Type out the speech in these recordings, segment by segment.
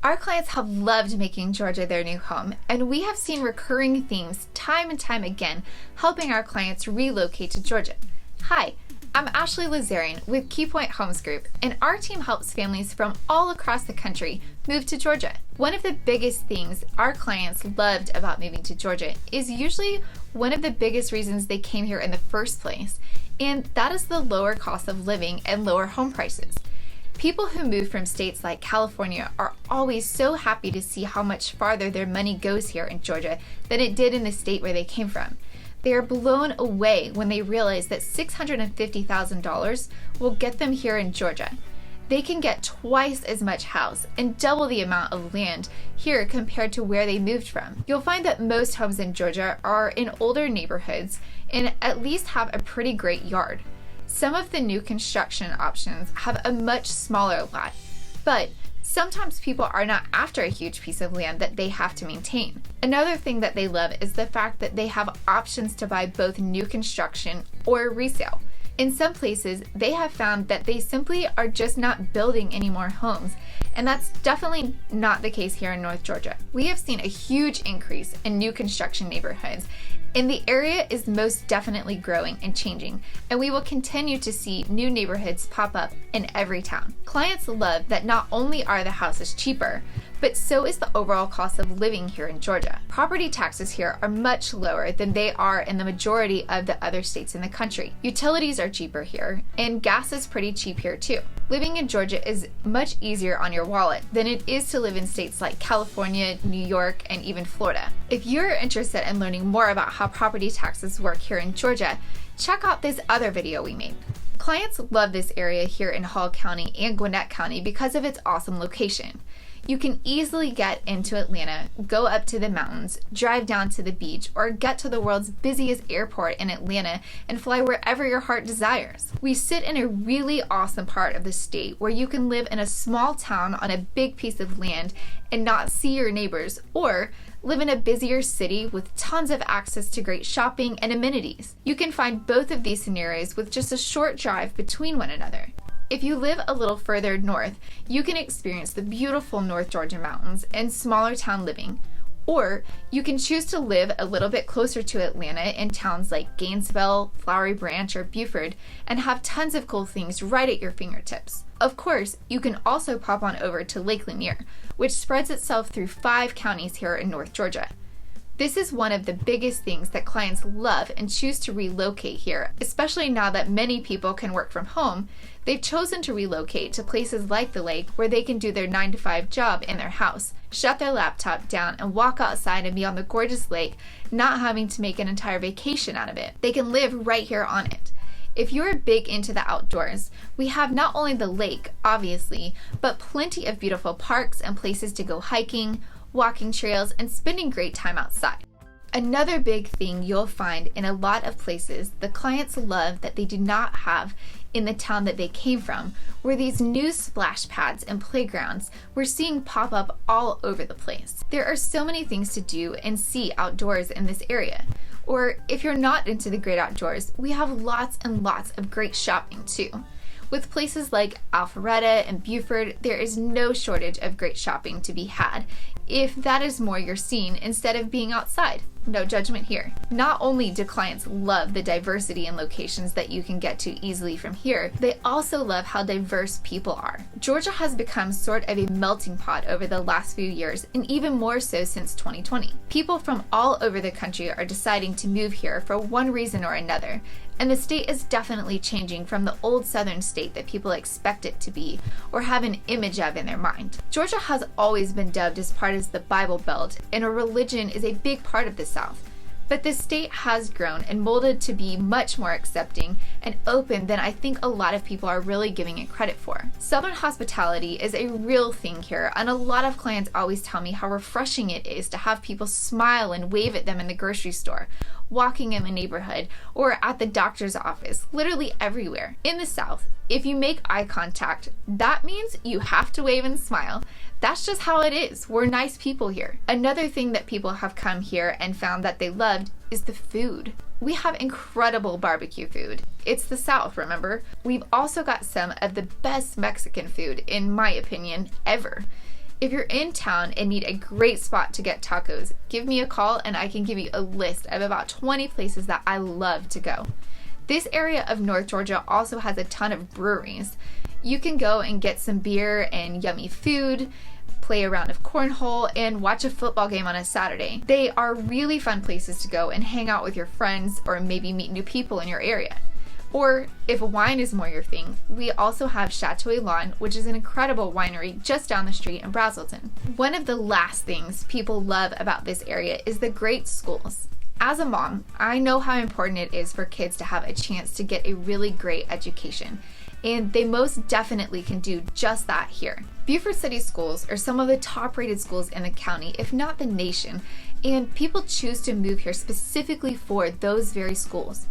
Our clients have loved making Georgia their new home, and we have seen recurring themes time and time again helping our clients relocate to Georgia. Hi, I'm Ashley Lazarian with KeyPoint Homes Group, and our team helps families from all across the country move to Georgia. One of the biggest things our clients loved about moving to Georgia is usually one of the biggest reasons they came here in the first place, and that is the lower cost of living and lower home prices. People who move from states like California are always so happy to see how much farther their money goes here in Georgia than it did in the state where they came from. They are blown away when they realize that $650,000 will get them here in Georgia. They can get twice as much house and double the amount of land here compared to where they moved from. You'll find that most homes in Georgia are in older neighborhoods and at least have a pretty great yard. Some of the new construction options have a much smaller lot, but sometimes people are not after a huge piece of land that they have to maintain. Another thing that they love is the fact that they have options to buy both new construction or resale. In some places, they have found that they simply are just not building any more homes, and that's definitely not the case here in North Georgia. We have seen a huge increase in new construction neighborhoods, and the area is most definitely growing and changing, and we will continue to see new neighborhoods pop up in every town. Clients love that not only are the houses cheaper, but so is the overall cost of living here in Georgia. Property taxes here are much lower than they are in the majority of the other states in the country. Utilities are cheaper here, and gas is pretty cheap here too. Living in Georgia is much easier on your wallet than it is to live in states like California, New York, and even Florida. If you're interested in learning more about how property taxes work here in Georgia, check out this other video we made. Clients love this area here in Hall County and Gwinnett County because of its awesome location. You can easily get into Atlanta, go up to the mountains, drive down to the beach, or get to the world's busiest airport in Atlanta and fly wherever your heart desires. We sit in a really awesome part of the state where you can live in a small town on a big piece of land and not see your neighbors, or live in a busier city with tons of access to great shopping and amenities. You can find both of these scenarios with just a short drive between one another. If you live a little further north, you can experience the beautiful North Georgia mountains and smaller town living, or you can choose to live a little bit closer to Atlanta in towns like Gainesville, Flowery Branch, or Buford, and have tons of cool things right at your fingertips. Of course, you can also pop on over to Lake Lanier, which spreads itself through 5 counties here in North Georgia. This is one of the biggest things that clients love and choose to relocate here, especially now that many people can work from home. They've chosen to relocate to places like the lake where they can do their 9-to-5 job in their house, shut their laptop down, and walk outside and be on the gorgeous lake, not having to make an entire vacation out of it. They can live right here on it. If you're big into the outdoors, we have not only the lake, obviously, but plenty of beautiful parks and places to go hiking, walking trails, and spending great time outside. Another big thing you'll find in a lot of places the clients love that they do not have in the town that they came from were these new splash pads and playgrounds we're seeing pop up all over the place. There are so many things to do and see outdoors in this area. Or if you're not into the great outdoors, we have lots and lots of great shopping too. With places like Alpharetta and Buford, there is no shortage of great shopping to be had if that is more your scene instead of being outside. No judgment here. Not only do clients love the diversity in locations that you can get to easily from here, they also love how diverse people are. Georgia has become sort of a melting pot over the last few years, and even more so since 2020. People from all over the country are deciding to move here for one reason or another, and the state is definitely changing from the old southern state that people expect it to be or have an image of in their mind. Georgia has always been dubbed as part of the Bible Belt, and a religion is a big part of the South. But the state has grown and molded to be much more accepting and open than I think a lot of people are really giving it credit for. Southern hospitality is a real thing here, and a lot of clients always tell me how refreshing it is to have people smile and wave at them in the grocery store, walking in the neighborhood, or at the doctor's office, literally everywhere. In the South, if you make eye contact, that means you have to wave and smile. That's just how it is. We're nice people here. Another thing that people have come here and found that they loved is the food. We have incredible barbecue food. It's the South, remember? We've also got some of the best Mexican food, in my opinion, ever. If you're in town and need a great spot to get tacos, give me a call and I can give you a list of about 20 places that I love to go. This area of North Georgia also has a ton of breweries. You can go and get some beer and yummy food, play a round of cornhole, and watch a football game on a Saturday. They are really fun places to go and hang out with your friends or maybe meet new people in your area. Or if wine is more your thing, we also have Chateau Elan, which is an incredible winery just down the street in Brazelton. One of the last things people love about this area is the great schools. As a mom, I know how important it is for kids to have a chance to get a really great education, and they most definitely can do just that here. Beaufort City schools are some of the top-rated schools in the county, if not the nation, and people choose to move here specifically for those very schools.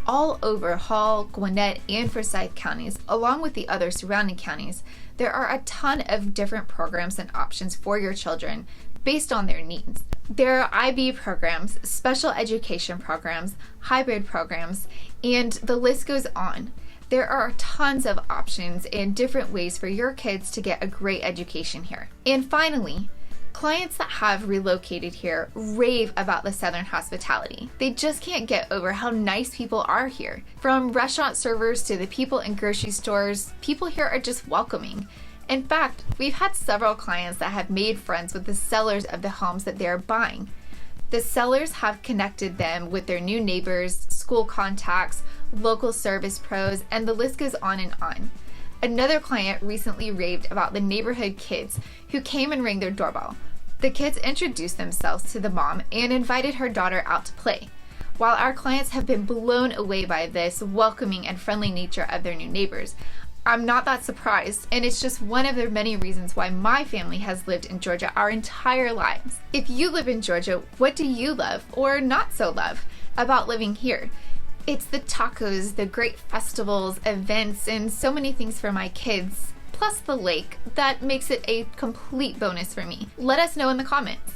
All over Hall, Gwinnett, and Forsyth counties, along with the other surrounding counties, there are a ton of different programs and options for your children based on their needs. There are IB programs, special education programs, hybrid programs, and the list goes on. There are tons of options and different ways for your kids to get a great education here. And finally, clients that have relocated here rave about the Southern hospitality. They just can't get over how nice people are here. From restaurant servers to the people in grocery stores, people here are just welcoming. In fact, we've had several clients that have made friends with the sellers of the homes that they're buying. The sellers have connected them with their new neighbors, school contacts, local service pros, and the list goes on and on. Another client recently raved about the neighborhood kids who came and rang their doorbell. The kids introduced themselves to the mom and invited her daughter out to play. While our clients have been blown away by this welcoming and friendly nature of their new neighbors, I'm not that surprised, and it's just one of the many reasons why my family has lived in Georgia our entire lives. If you live in Georgia, what do you love or not so love about living here? It's the tacos, the great festivals, events, and so many things for my kids, plus the lake, that makes it a complete bonus for me. Let us know in the comments.